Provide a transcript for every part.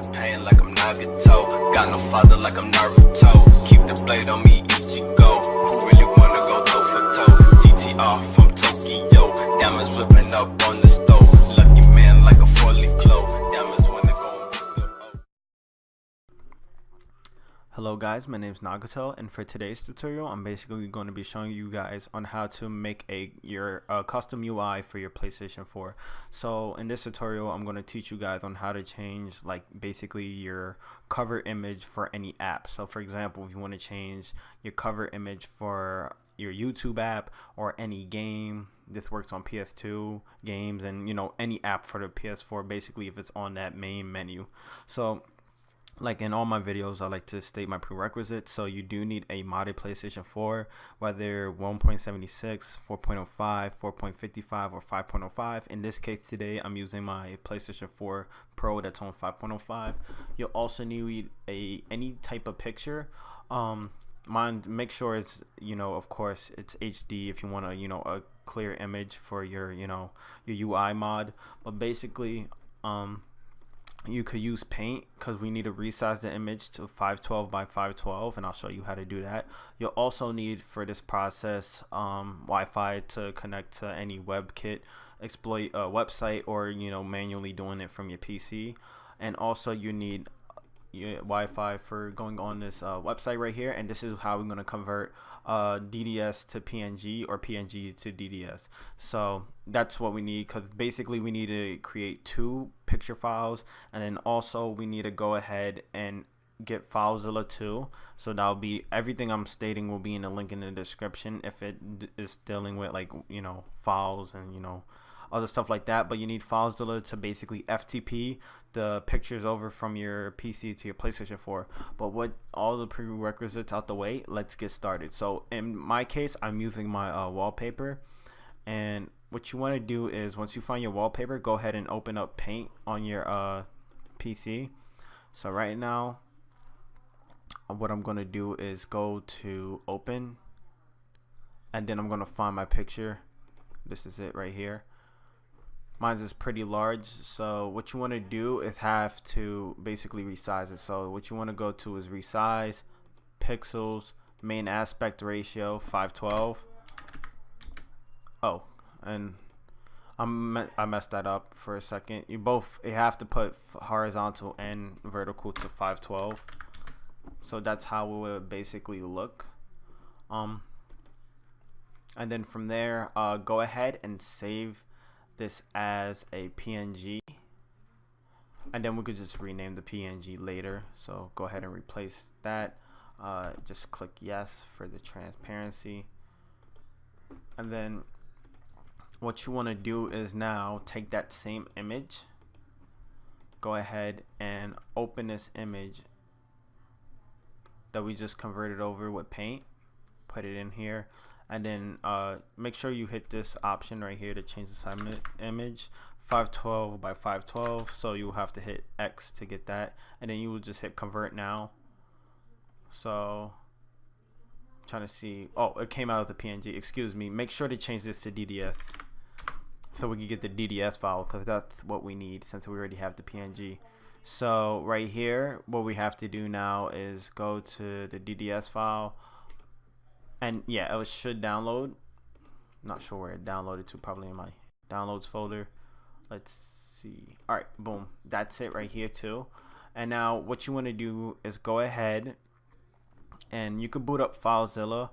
the pain like I'm Nagato. Got no father like I'm Naruto. Keep the blade on me, Ichigo. Who really wanna go toe for toe? GTR from Tokyo. Diamonds whipping up on the stove. Lucky man like a 4-leaf clove. Diamonds wanna go and visit. Hello guys, my name is Nagato, and for today's tutorial I'm basically going to be showing you guys on how to make your custom UI for your PlayStation 4. So in this tutorial I'm going to teach you guys on how to change like basically your cover image for any app. So for example, if you want to change your cover image for your YouTube app or any game, this works on PS2 games and any app for the PS4, basically if it's on that main menu. So like in all my videos, I like to state my prerequisites. So you do need a modded PlayStation 4, whether 1.76, 4.05, 4.55, or 5.05. In this case today, I'm using my PlayStation 4 Pro that's on 5.05. You'll also need any type of picture. Make sure it's of course it's HD if you want a clear image for your your UI mod. But basically you could use Paint because we need to resize the image to 512 by 512, and I'll show you how to do that. You'll also need for this process Wi-Fi to connect to any WebKit exploit website, or manually doing it from your PC. And also you need Wi-Fi for going on this website right here, and this is how we're going to convert DDS to PNG or PNG to DDS. So that's what we need, because basically we need to create 2 picture files, and then also we need to go ahead and get FileZilla too. So that'll be everything I'm stating will be in the link in the description if it is dealing with like files and other stuff like that. But you need FileZilla to basically FTP the pictures over from your PC to your PlayStation 4. But what all the prerequisites out the way, let's get started. So in my case, I'm using my wallpaper, and what you want to do is once you find your wallpaper, go ahead and open up Paint on your PC. So right now what I'm going to do is go to open, and then I'm going to find my picture. This is it right here. Mine is pretty large, so what you want to do is have to basically resize it. So what you want to go to is resize, pixels, main aspect ratio 512. Oh, and I messed that up for a second. You have to put horizontal and vertical to 512. So that's how it would basically look. And then from there, go ahead and save this as a PNG, and then we could just rename the PNG later. So go ahead and replace that. Just click yes for the transparency, and then what you want to do is now take that same image, go ahead and open this image that we just converted over with Paint, put it in here, and then make sure you hit this option right here to change the size image 512 by 512. So you will have to hit X to get that, and then you will just hit convert now. So I'm trying to see, oh, it came out of the PNG, excuse me. Make sure to change this to DDS so we can get the DDS file, because that's what we need since we already have the PNG. So right here what we have to do now is go to the DDS file, and yeah, it should download. Not sure where it downloaded to, probably in my downloads folder. Let's see. All right, boom, that's it right here too. And now what you want to do is go ahead and you could boot up FileZilla,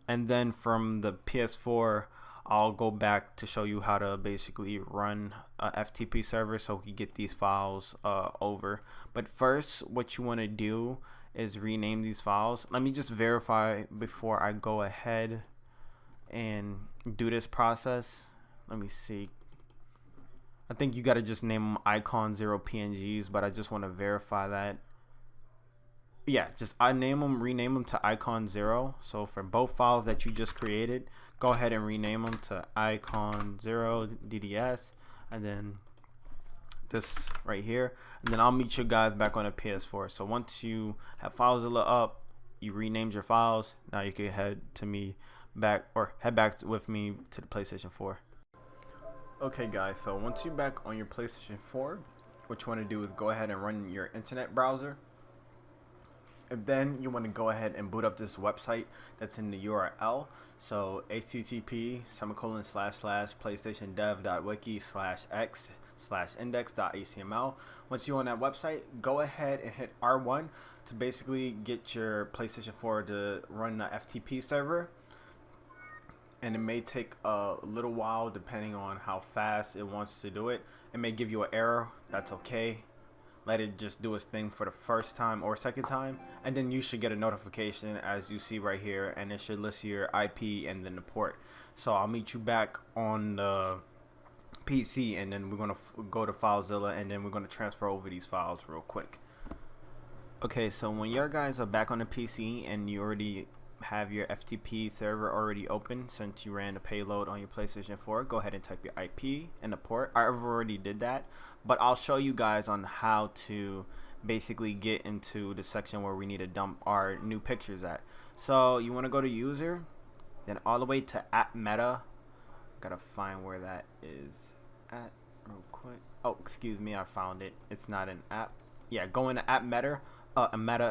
and then from the PS4 I'll go back to show you how to basically run a FTP server so we get these files over. But first what you want to do is rename these files. Let me just verify before I go ahead and do this process. Let me see. I think you got to just name them icon 0 PNGs, but I just want to verify that. Yeah, just rename them to icon 0. So for both files that you just created, go ahead and rename them to icon 0 DDS, and then this right here, and then I'll meet you guys back on a PS4. So once you have FileZilla up, you renamed your files, now you can head back with me to the PlayStation 4. Okay guys, so once you're back on your PlayStation 4, what you want to do is go ahead and run your internet browser. And then you want to go ahead and boot up this website that's in the URL. So http://playstationdev.wiki/x/index.html. Once you're on that website, go ahead and hit R1 to basically get your PlayStation 4 to run the FTP server. And it may take a little while depending on how fast it wants to do it. It may give you an error. That's okay. Let it just do its thing for the first time or second time, and then you should get a notification as you see right here, and it should list your IP and then the port. So I'll meet you back on the PC, and then we're gonna go to FileZilla, and then we're gonna transfer over these files real quick. Okay, so when your guys are back on the PC and you already have your FTP server already open since you ran the payload on your PlayStation 4, go ahead and type your IP and the port. I've already did that, but I'll show you guys on how to basically get into the section where we need to dump our new pictures at. So you want to go to user, then all the way to app meta. Gotta find where that is at real quick. Oh, excuse me, I found it. It's not an app. Yeah, go into app meta.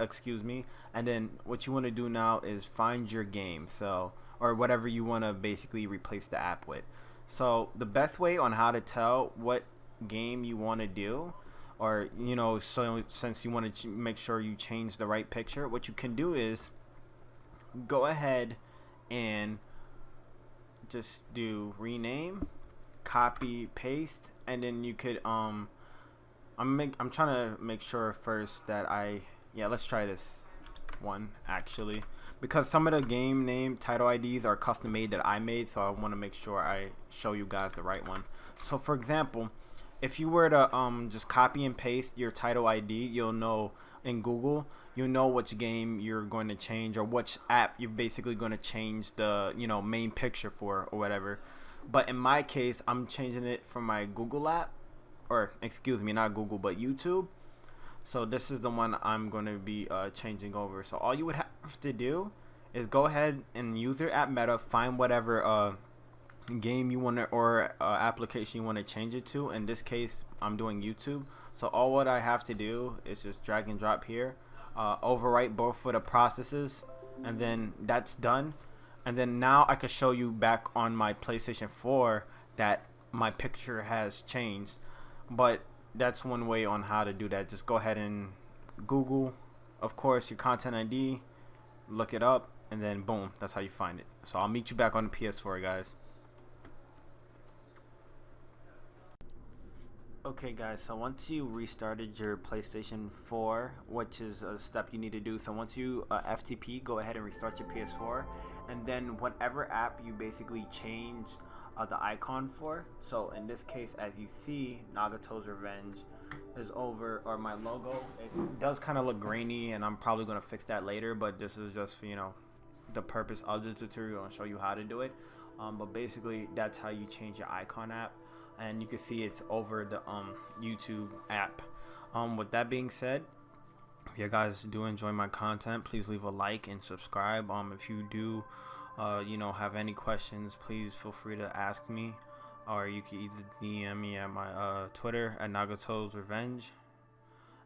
Excuse me, and then what you want to do now is find your game, so, or whatever you want to basically replace the app with. So the best way on how to tell what game you want to do, or so since you want to make sure you change the right picture, what you can do is go ahead and just do rename, copy, paste, and then you could I'm trying to make sure first that let's try this one actually, because some of the game name title IDs are custom made that I made, so I want to make sure I show you guys the right one. So for example, if you were to just copy and paste your title ID, you'll know in Google, you'll know which game you're going to change or which app you're basically going to change the main picture for or whatever. But in my case, I'm changing it from my Google app, or excuse me, not Google but YouTube. So this is the one I'm going to be changing over. So all you would have to do is go ahead and use your app meta, find whatever game you want to, or application you want to change it to. In this case, I'm doing YouTube. So all what I have to do is just drag and drop here, overwrite both of the processes, and then that's done. And then now I can show you back on my PlayStation 4 that my picture has changed. But that's one way on how to do that. Just go ahead and Google, of course, your content ID, look it up, and then boom, that's how you find it. So I'll meet you back on the PS4, guys. Okay guys, so once you restarted your PlayStation 4, which is a step you need to do, so once you FTP, go ahead and restart your PS4, and then whatever app you basically changed the icon for, so in this case, as you see, Nagato's Revenge is over, or my logo, it does kind of look grainy, and I'm probably going to fix that later, but this is just for, the purpose of the tutorial and show you how to do it. But basically, that's how you change your icon app, and you can see it's over the YouTube app. With that being said, if you guys do enjoy my content, please leave a like and subscribe. If you do have any questions, please feel free to ask me, or you can either DM me at my Twitter at Nagato's Revenge.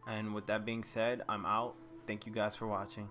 And with that being said, I'm out. Thank you guys for watching.